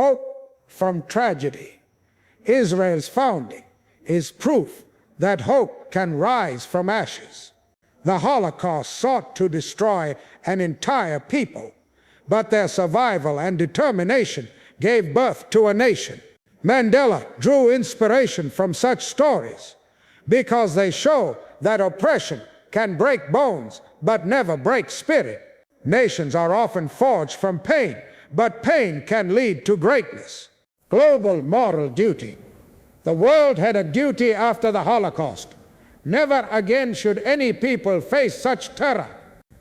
Hope from tragedy. Israel's founding is proof that hope can rise from ashes. The Holocaust sought to destroy an entire people, but their survival and determination gave birth to a nation. Mandela drew inspiration from such stories because they show that oppression can break bones but never break spirit. Nations are often forged from pain, but pain can lead to greatness. Global moral duty. The world had a duty after the Holocaust. Never again should any people face such terror.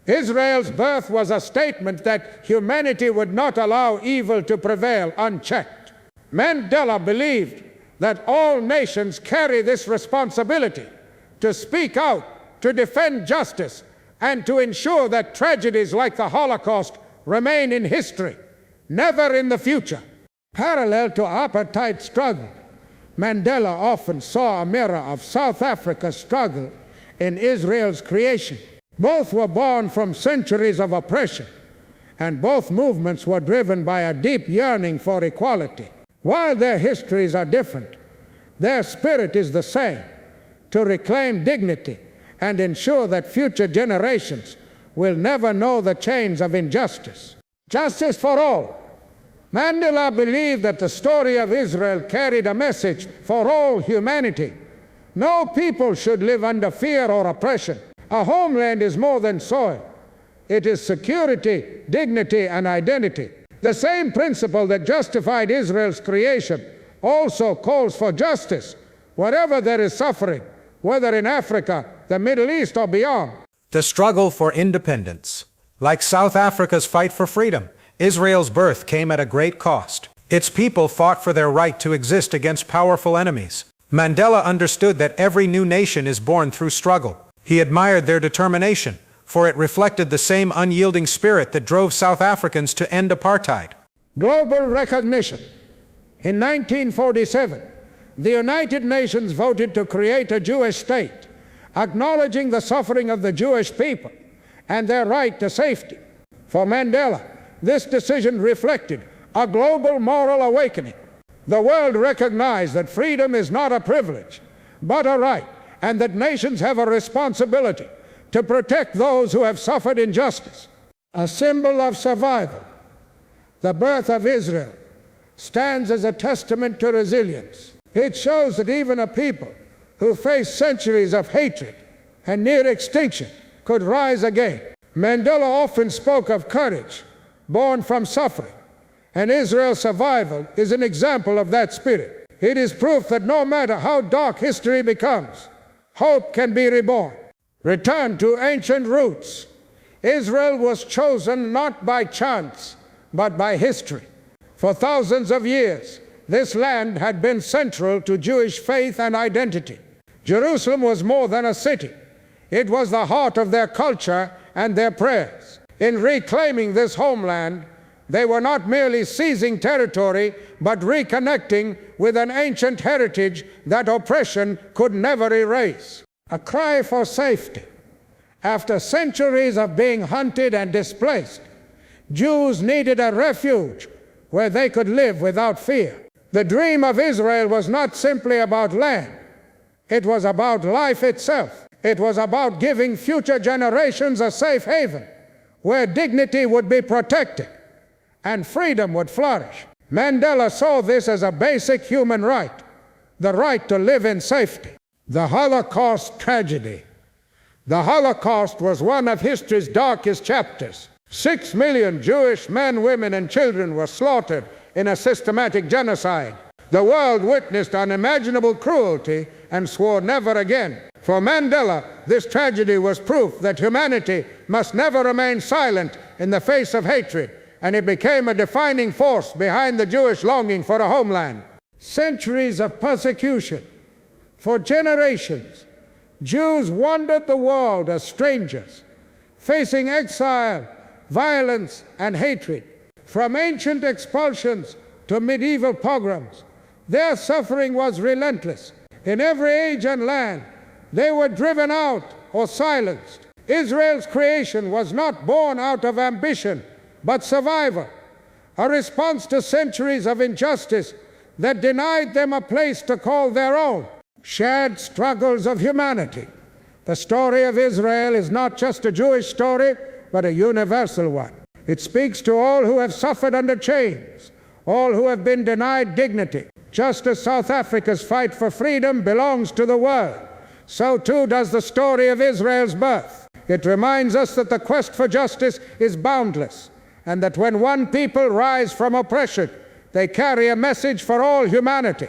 Israel's birth was a statement that humanity would not allow evil to prevail unchecked. Mandela believed that all nations carry this responsibility to speak out, to defend justice, and to ensure that tragedies like the Holocaust remain in history, never in the future. Parallel to apartheid struggle, Mandela often saw a mirror of South Africa's struggle in Israel's creation. Both were born from centuries of oppression, and both movements were driven by a deep yearning for equality. While their histories are different, their spirit is the same: to reclaim dignity and ensure that future generations will never know the chains of injustice. Justice for all. Mandela believed that the story of Israel carried a message for all humanity. No people should live under fear or oppression. A homeland is more than soil. It is security, dignity, and identity. The same principle that justified Israel's creation also calls for justice wherever there is suffering, whether in Africa, the Middle East, or beyond. The struggle for independence. Like South Africa's fight for freedom, Israel's birth came at a great cost. Its people fought for their right to exist against powerful enemies. Mandela understood that every new nation is born through struggle. He admired their determination, for it reflected the same unyielding spirit that drove South Africans to end apartheid. Global recognition. In 1947, the United Nations voted to create a Jewish state, acknowledging the suffering of the Jewish people and their right to safety. For Mandela, this decision reflected a global moral awakening. The world recognized that freedom is not a privilege, but a right, and that nations have a responsibility to protect those who have suffered injustice. A symbol of survival, the birth of Israel stands as a testament to resilience. It shows that even a people who faced centuries of hatred and near extinction could rise again. Mandela often spoke of courage born from suffering, and Israel's survival is an example of that spirit. It is proof that no matter how dark history becomes, hope can be reborn. Return to ancient roots. Israel was chosen not by chance, but by history. For thousands of years, this land had been central to Jewish faith and identity. Jerusalem was more than a city. It was the heart of their culture and their prayers. In reclaiming this homeland, they were not merely seizing territory, but reconnecting with an ancient heritage that oppression could never erase. A cry for safety. After centuries of being hunted and displaced, Jews needed a refuge where they could live without fear. The dream of Israel was not simply about land. It was about life itself. It was about giving future generations a safe haven where dignity would be protected and freedom would flourish. Mandela saw this as a basic human right, the right to live in safety. The Holocaust tragedy. The Holocaust was one of history's darkest chapters. 6 million Jewish men, women, and children were slaughtered in a systematic genocide. The world witnessed unimaginable cruelty and swore never again. For Mandela, this tragedy was proof that humanity must never remain silent in the face of hatred, and it became a defining force behind the Jewish longing for a homeland. Centuries of persecution. For generations, Jews wandered the world as strangers, facing exile, violence, and hatred. From ancient expulsions to medieval pogroms, their suffering was relentless. In every age and land, they were driven out or silenced. Israel's creation was not born out of ambition, but survival. a response to centuries of injustice that denied them a place to call their own. Shared struggles of humanity. The story of Israel is not just a Jewish story, but a universal one. It speaks to all who have suffered under chains, all who have been denied dignity. Just as South Africa's fight for freedom belongs to the world, so too does the story of Israel's birth. It reminds us that the quest for justice is boundless, and that when one people rise from oppression, they carry a message for all humanity.